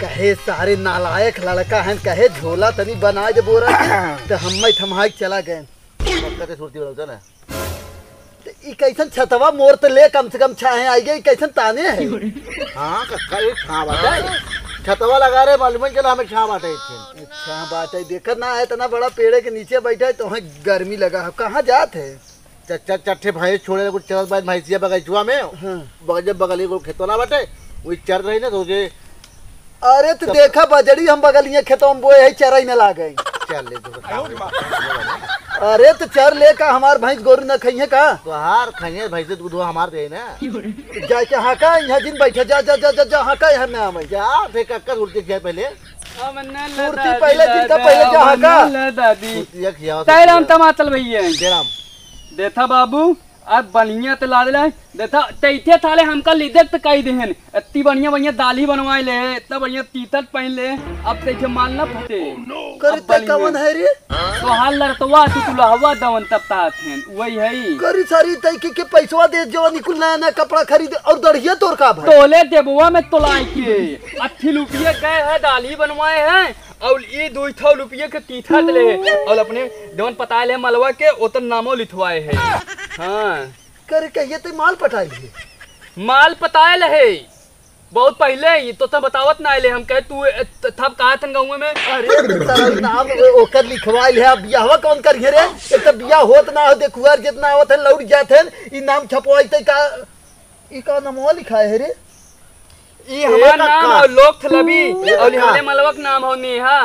कहे सारे नालायक लड़का हैं, कहे झोला तनी बना दे बोरा तो हम थमाई चला गए। ना ई कैसन छतवा मोर तो ले कम से कम छाहे आई गई, कैसन ताने है। हाँ कक्का ये छां बाटे छतवा लगा रहे मालूम चला हमें छां बाटे। छां बाटे देखा ना है, इतना बड़ा पेड़ के नीचे बैठा है तो गर्मी लगा है। कहाँ जात है? चट्टे भाई छोड़े कुछ चल बाद भैंसिया बगीचुआ में बगल बगली को खेतवा ना बाटे वही चर रही ना सोचे। अरे तो देखा बजड़ी हम बगलिया खेतों में बोए है, चराई न ला गई। चल ले अरे तो चर ले का हमार भैंस गोरू न खाइए का तो हार खाइए भैंस दूध हमार दे ना जा के हाँ का यहाँ दिन बैठा जा जा जा जा जा हाँ का यहाँ में आवे जा थे कक्का उल्टी किया पहले सुरती पहले दिन का पहले जा हाँ का दादी खिया तैराम टमाटर भैया तेराम देखा बाबू अब बढ़िया तो ला दिला देखा तैथे थाले हमका लीदर तो कही देहन इतनी बढ़िया बढ़िया दाली बनवाए ले इतना बढ़िया तीतर पहन ले अब तैथे माल ना फटे करी ते कवन है रे तो हाल लड़तवा तू लहवा दवन तब ताथेन वही है करी सारी तैके के पैसवा दे जो निकुल नया नया कपड़ा खरीद और दढ़िया तोर का भाई तोले देबुआ में तोलाई के 80 रुपये गए है दाली बनवाए हैं और ये 200 रुपये के तीथा ले और अपने जवन पताए मलवा के उतर नामो लिखवाए है। हाँ करे कहिए ते माल पटाई है माल पताए है बहुत पहले ही तो तब बतावत ना आले हम कहे तू थप कहा था गाँव में। अरे सारा नाम ओकर लिखवाई है। अब बियाहवा कौन करिए रे? एक तो बियाह होत ना हो देखुआर जितना आवत है लौट जात है ई नाम छपवाई ते का ई का नामवा लिखा है रे? ई हमार नाम और लोक थलबी और हमारे मलवक नाम हो नेहा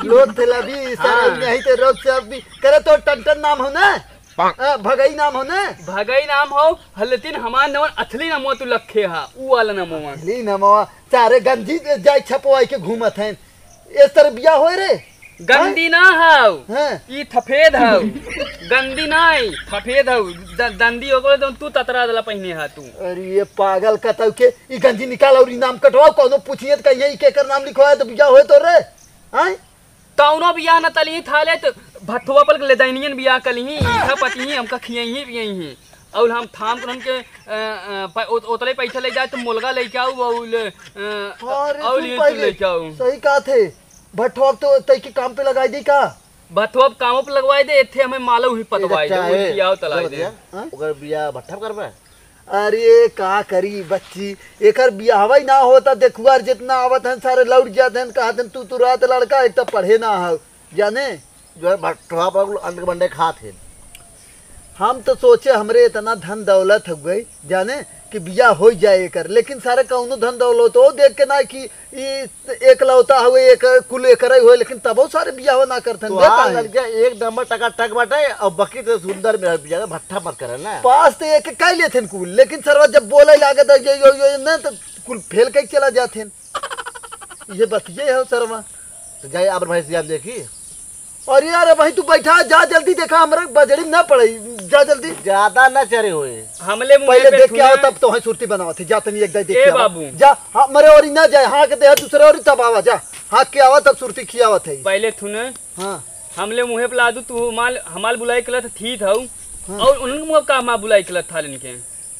लोक थलबी सारा यही ते रोज से अब भी करे तो टन नाम हो ना भगई नाम हो ना भगई नाम हो हलतिन हमार नाम अथली नाम तू लखे हा ऊ वाला नाम अथली नाम सारे गंजी जाय छपवाई के घूमत हैं इस तरह बियाह होए रे गंदी ना हाउ ई सफेद हाउ गंदी नाई सफेद हाउ दंदी ओको तो तू ततरा दला पहिने हा तू। अरे ये पागल कतौ के ई गंजी निकाल और ई नाम कटवाओ कोनो पूछिए त कहिए ई केकर नाम लिखवाए तो बियाह होए तो रे हैं तौनो बियाह न तली थाले तो भथुआ पर ले दैनियन बियाह कलही इठा पति हमका खियही पियही और हम थाम करन के ओतले पैसा ले जाए तो मुलगा लेके आऊ और लेके आऊ। सही कहा थे भथुआ तो तई के काम पे लगाई दी का भथुआ कामों पे लगवाए दे इथे हमें मालू ही पतवाए दे बियाह तलाई दे ओकर बियाह भट्ठा करबे। अरे का करी बच्ची एकर बियाहवा ना होता देखुआर जितना आवत है सारे लौट जाते हैं कहते तू तो रात लड़का एक तो पढ़े ना हो जाने जो भट्ठा पर अंडे बंडे खाते। हम तो सोचे हमरे इतना धन दौलत हो गई जाने कि बियाह हो जाए कर लेकिन सारे कौनो धन दौलत हो देख के ना कि एक लौता हुए एक कुल एक हुए लेकिन तबो सारे बियाह ना करते हैं। एक नंबर टका टक बाटे और बकी तो सुंदर में बियाह भट्ठा मत करे ना पास तो एक कह लेते कुल लेकिन सरवा जब बोले लागत ना तो कुल फेल के चला जाते ये बतिए है सरवा तो जाए अब भैंसिया देखी। और यार भाई तू बैठा जा जल्दी देखा हमरा बजड़ी ना पड़े जा जल्दी ज्यादा ना चरे हुए हमले पहले देख के आओ तब तो है सुरती बनावत है जा तनी एक देख के बाबू जा हां मरे और ना जाए हां के दे दूसरे और तब आवा जा हां के आवा तब सुरती खियावत है पहले थुने। हां हमले मुहे पे लादू तू माल हमाल बुलाई कलत थी था और उनके मुंह का मा बुलाई कलत था इनके।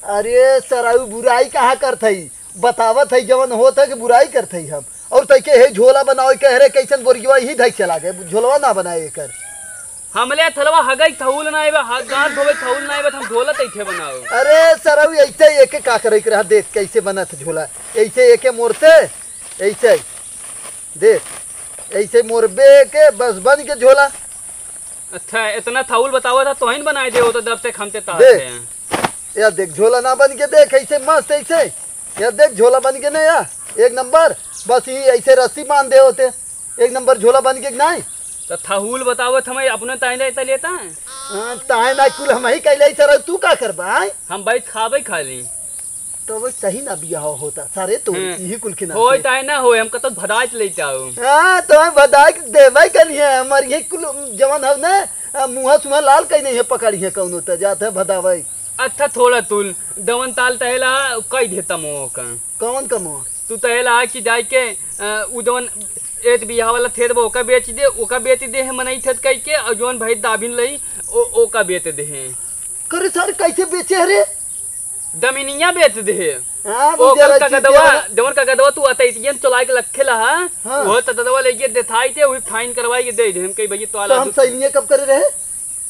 अरे सराऊ बुराई कहां करत है बतावत है जवन होत है कि बुराई करत है हम और तई के हे झोला बनाओ कह रे कैसन बोरिया ही धई चला गए झोलवा ना बनाए कर हमले थलवा हगई थौल ना आइबा गांठ धोवे थौल ना आइबा हम झोला तैथे बनाओ। अरे सरऊ ऐसे एक का करे रहा देख कैसे बनत झोला ऐसे एक मोरते ऐसे देख ऐसे मोरबे के बस बन के झोला। अच्छा इतना थौल बतावा था तोहिन बनाए दे हो तो जब तक हमते ता यार देख झोला ना बन के देख ऐसे मस्त ऐसे यार देख झोला बन के नहीं यार एक नंबर बस ये ऐसे रस्सी बांध दे होते एक नंबर झोला बन के नहीं तो थहुल बतावत हमें अपने ताइने इतना लेता है। हां ताहे ना कुल हम ही कहले सर तू का करबा हम बैठ खाबे खाली तो वो सही ना बियाह होता सारे तो यही कुल के ना होय ताहे ना होय हम कत भदाच ले जाओ। हां तो हम भदाच देबै कलिए हमर ये कुल जवान हो ना मुंह सुहा लाल कहीं नहीं है पकड़ी है कौनो त जात है भदावै। अच्छा थोड़ा तुल दवन ताल तहेला कई देता मो का कौन कमो तू तहेला कि जाय के उ दवन एक बियाह वाला थेर वो ओका बेच दे ओका बेच दे है मनई थत कह के और जोन भाई दाबिन लई ओका बेच दे है करे सर कैसे बेचे रे दमिनिया बेच दे हाँ ओ बुझे कल ला कगदवा चीटिया जवन कगदवा तू अतैतियन चलाए के लखे लहा हाँ। वो तदवा लेके देथाई थे वही फाइन करवाई के दे दे हम कई भई तो तो हम सैनिये कब करे रहे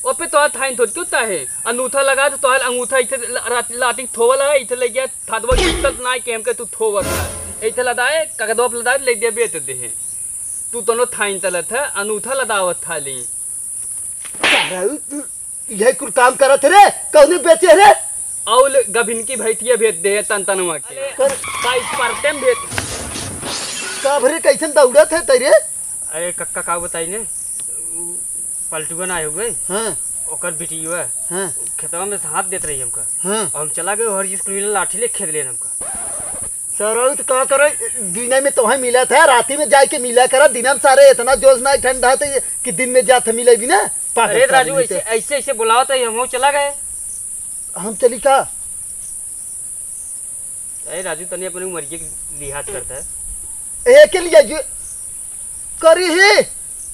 ओ पे तो फाइन थोड़ क्यों है अंगूठा लगा तो अंगूठा इथे लाटिंग थोवल है इथे ले गया थादवा दिक्कत ना के हमके तू थोवल है इथे लदाए कगदवा पे लदाए ले दे बेच दे तू दोनों थाइन तलत है अंगूठा लदावत था ली यही कुल काम करत रे कौने बेचे रे औल गभिन की भैटिया भेज दे तन तनवा के कर पाइस परतेम भेज का भरे कैसन दौड़त है तेरे अरे कक्का का बताई ने पलटुआ ना हुए हाँ ओकर बिटिया हाँ खेतवा में से हाथ देत रही हमका हाँ और हम चला गए हर स्कूल में लाठी ले खेत लेन हमका सर तो का करे दिन में तो मिला था राती में जाके मिला करा दिन में सारे इतना जोश ना ठंडा था कि दिन में जाते मिले भी ना पागल अरे साले राजू नहीं ऐसे ऐसे बुलाओ तो हम चला गए तो। हम चली का अरे राजू तने अपनी उम्र के लिहाज करता है एक के लिए जो करी है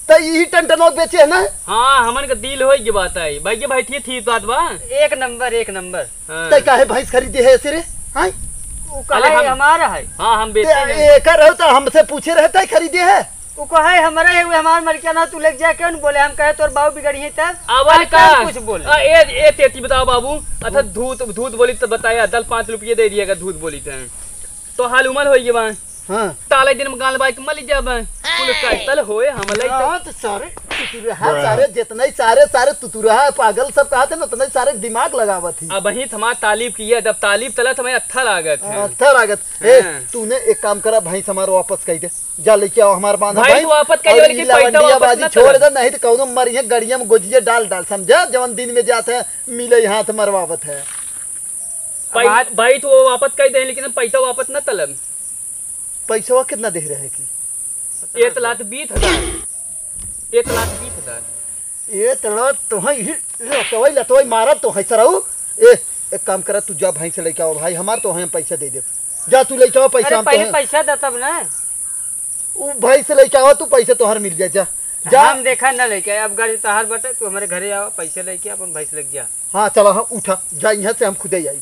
तो यही टनटनों बेचे है ना हाँ हमन का दिल होई के बात आई भाई के बैठिए थी बात बा एक नंबर हाँ। तो काहे भैंस खरीदी है ऐसे रे हाँ अरे हमारा है हाँ हम बेचते हैं एक रहो तो हमसे पूछे रहता है खरीदे है वो कहे हमारा है वो हमार मरकिया ना तू लेके जा क्यों नहीं बोले हम कहे तोर बाबू बिगड़ी है तब अवल का कुछ बोले ए तेती बताओ बाबू अच्छा दूध बोली तो बताया दल 5 रुपये दे दिएगा दूध बोली तो हाल उमल होई बा हाँ ताले दिन में गाल बाइक मली जब कुल काटल होए हमले हाँ, तो सारे तुतुरहा सारे जितने सारे तुतुरहा पागल सब कहा थे ना उतने सारे दिमाग लगावत थी अब वही हमार तालीब किया जब तालीब तला हमें अच्छा लागत है अच्छा लागत ए हाँ। तूने एक काम करा भैंस हमारा वापस कही दे जा लेके आओ हमार बांधा भाई तू वापस कहियो, लेकिन पैसा वापस बाजी ना छोड़ तलब। दे नहीं तो कौनो मरिए गड़िया में गोजिए डाल समझा जवन दिन में जाते हैं मिले हाथ मरवावत है भाई तो वो वापस कर दे लेकिन पैसा वापस न तलब पैसा कितना दे रहे की 1,20,000 1,20,000 ये तड़ा तो है लतवई मारत तो है सराऊ ए एक काम करा तू जा भाई से लेके आओ भाई हमार तो है पैसा दे दे जा तू लेके आओ पैसा अरे हम पहले तो पैसा दे तब ना वो भाई से लेके आओ तू पैसे तोहर मिल जाए जा जा हम देखा न लेके अब गाड़ी तहार बटे तू हमारे घरे आओ पैसे लेके अपन भैंस लग जा हाँ चलो हाँ उठा जा यहाँ से हम खुदे आई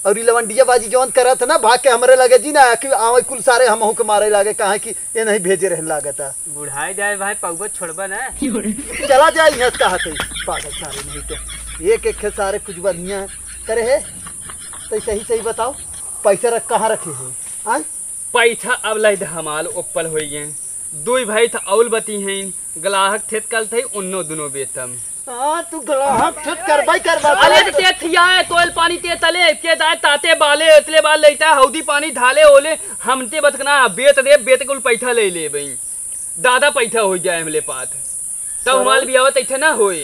और ये लवंडिया बाजी जवन करा था ना भाग के हमारे लगे जी ना कि आवे कुल सारे हम के मारे लागे कहा कि ये नहीं भेजे रहने लागता बुढ़ाई जाए भाई पौवा छोड़बा ना चला जाए यहाँ से कहा थे पागल सारे नहीं तो एक एक सारे कुछ बढ़िया है करे है तो सही बताओ पैसा रख कहाँ रखे हो आय पैसा अब लद हमाल ओपल हो गए दुई भाई था औल बती हैं ग्राहक थे कल थे उन्नो दोनों बेतम हाँ तू ग्राहक ठट करवा अरे ते थिया है तोल पानी ते तले के दाए ताते बाले इतले बाल लेता है हौदी पानी ढाले ओले हमते बतकना बेत कुल पैसा ले ले भाई दादा पैसा हो जाए हमले पात तब हमाल भी आवत ऐसे ना होए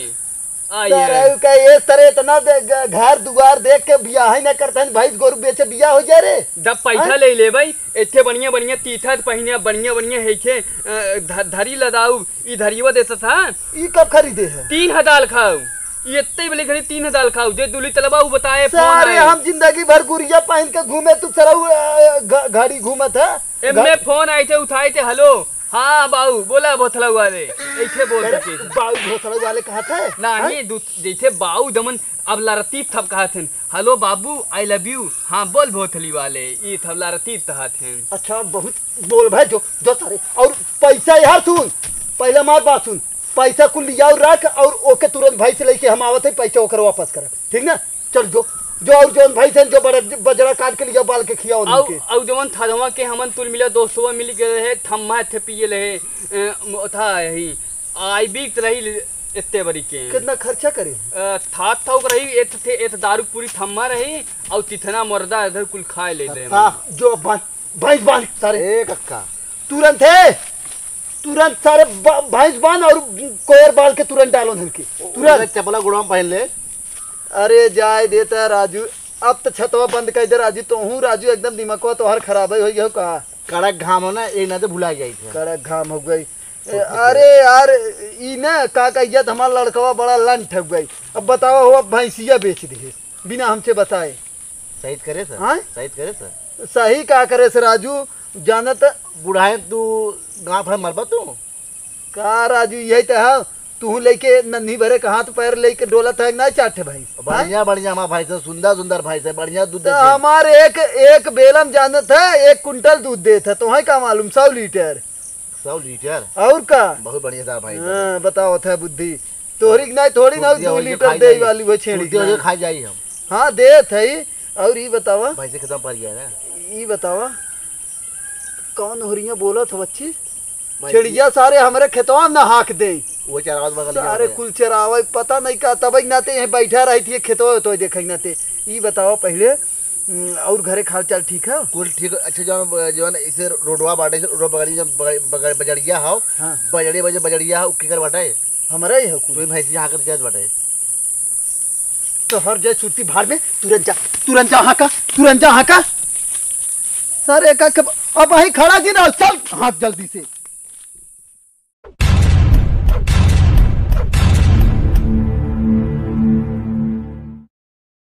आइए का ये तरह इतना घर दुआर देख के बियाह ही ना करते हैं भाई गोरु बेचे बियाह हो जाए रे जब पैसा ले ले भाई इतने बढ़िया बढ़िया तीथा पहिने बढ़िया बढ़िया है के धरी लदाऊ ई धरियो देता था ये कब खरीदे है 3,000 खाओ ये इतने बड़े घड़ी 3,000 खाओ जे दुली तलबा उ बताए सारे हम जिंदगी भर गुरिया पहन के घूमे तू सरा गाड़ी घूमत है एमने फोन आए थे उठाए थे हेलो हाँ बाबू बोला भोथला वाले ऐसे बोल सके बाऊ भोसड़े वाले कहा थे नहीं जैसे बाबू दमन अब लारतीफ थप कहा थे hello Babu I love you हाँ बोल भोथली वाले ये थब लारतीफ कहा थे अच्छा बहुत बोल भाई जो सारे और पैसा यार सुन पहले मार बात सुन पैसा कुल लिया रख और ओके तुरंत भाई से लेके हम आवत है पैसा ओकर वापस कर ठीक ना चल जो और जौन भाई थे जो बड़ा बजरा काट के लिया बाल के खियाओ उनके औ जवन थादवा के हमन तुल मिला दोस्तवा मिल गए रहे थम्मा थे पिए रहे था यही आई बीत रही इतने बड़ी के कितना खर्चा करे था रही एक दारू पूरी थम्मा रही और तिथना मर्दा इधर कुल खाए ले रहे हाँ जो भैंस बांध सारे ए कक्का तुरंत सारे भैंस बांध और कोयर बाल के तुरंत डालो धनके तुरंत चपला गुड़ाम पहन ले अरे जाए देता राजू अब तो छतवा बंद कर दे राजू तो हूँ राजू एकदम दिमाग तो हर खराब हो गया कहा कड़क घाम हो ना एक ना तो भुला जाई थे कड़क घाम हो गई अरे यार ई ना का कहिया तो हमारा लड़कवा बड़ा लंठ हो गई अब बताओ हो अब भैंसिया बेच दिए बिना हमसे बताए सही करे सर हाँ? सही करे सर सही का करे से राजू जानत बुढ़ाए तू गाँव भर मरबा तू का राजू यही तो है तू लेके नन्ही भरे का हाथ पैर लेके डोला था ना चाटे भाई बढ़िया बढ़िया हमारा भाई से सुंदर सुंदर भाई से बढ़िया दूध तो देते हैं। हमारे एक बेलम जानत है 1 कुंटल दूध देता तो है का मालूम 100 लीटर 100 लीटर और का बहुत बढ़िया था भाई। हाँ, बताओ था बुद्धि तोहरी नहीं थोड़ी ना 2 लीटर दे वाली वो छेड़ी छेड़ी खा जाई हम। हाँ दे थई। और ये बतावा भाई से खत्म पड़ गया ना। ये बतावा कौन होरिया बोला था बच्ची चिड़िया सारे हमारे खेतवा में ना हाक दे वो चरावत बगल सारे कुल चरावे पता नहीं का तब नाते यहाँ बैठा रही थी खेतवा तो देख नाते। ये बताओ पहले और घरे खाल चाल ठीक है कुल ठीक अच्छा जो इसे रोडवा बाटे रोड बजड़िया हाउ हाँ बजड़िया हाउ केकर बाटे हमारा ही है कुल कोई भैंसी यहाँ कर जात बाटे तो हर जय छुट्टी भाड़ में तुरंत जा हाँ का सारे का अब वहीं खड़ा जी ना चल हाथ जल्दी से